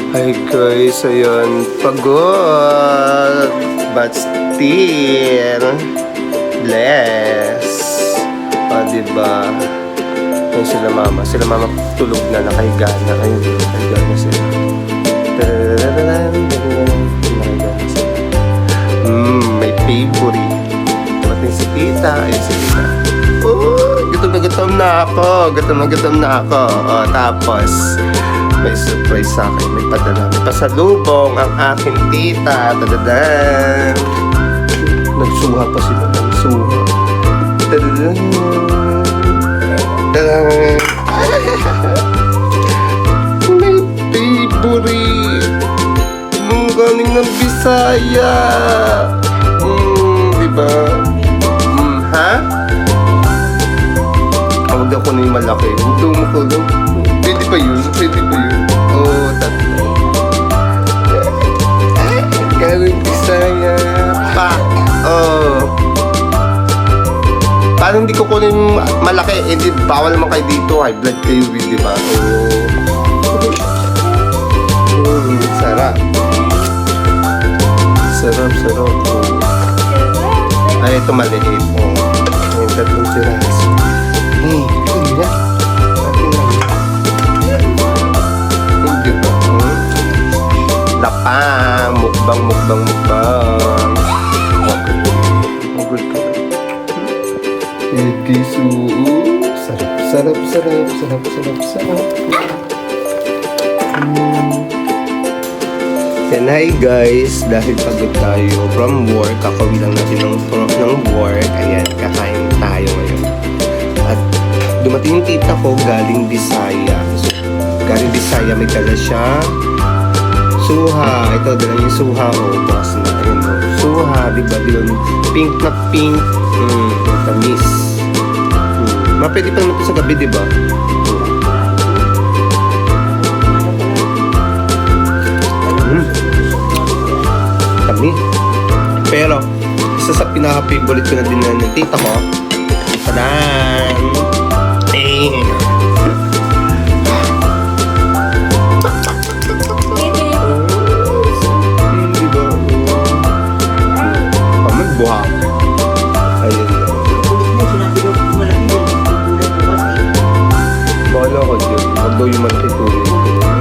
Hi guys, ayun, pagod, but still bless. Diba? Ayun sila mama tulog na, nakahiga na. Ayun, nakahiga na sila. Nakahiga na sila. May favorite. Dumating si tita, ayun si tita. Gutom na gutom na ako. Tapos may surprise sa akin, may padala, may pasalubong ang aking tita. Tadadan! Nagsuha pa sila, nagsuha. Tadadan! Tadadan! May favorite! Galing ng Bisaya! Diba? Ha? Huwag ako na yung malaki. Huwag ko lang. Pwede pa yun? Tatlo. Galing Bisaya. Parang hindi ko kunin malaki. Hindi, bawal naman kayo dito. High blood kayo, di ba? Sarap. Sarap. Ay, ito maliit. Yung tatlong tiras. Lapang, mukbang. Magod ka. Edisu. Sarap. Yan, hi guys, dahil pagod tayo from work, kakawi lang natin ng work. Ayan, kakain tayo ngayon. At dumating yung tita ko galing Bisaya. So, galing Bisaya, may dala siya suha. Ito, dala yung suha. Bukas na. Ayun, suha, diba? Pink na pink. Tamis. Mapwede pa naman sa gabi, diba? Tamis. Pero, isa sa pinaka-favorite ko na din ng tita ko. Tadaan! Buha. Ayun na. Bahala ko dyan. Huwag daw yung malaki tuloy.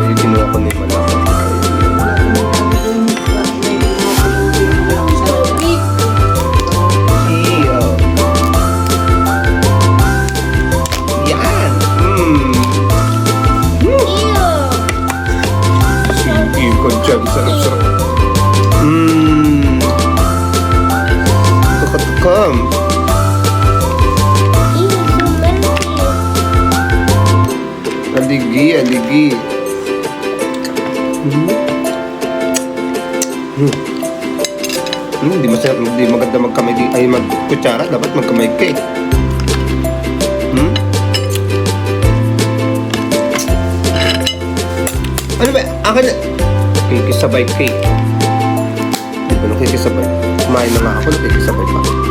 Yung kinuha ko na yung malaki. Yan. Sige ko dyan. Sarap. Come. Aligi. Hindi maganda magkamay di ay magkutsara, dapat magkamay ka. Ano ba? Akin na. Kikisabay cake. Di ba nakikisabay? Kumain na nga ako, nakikisabay pa.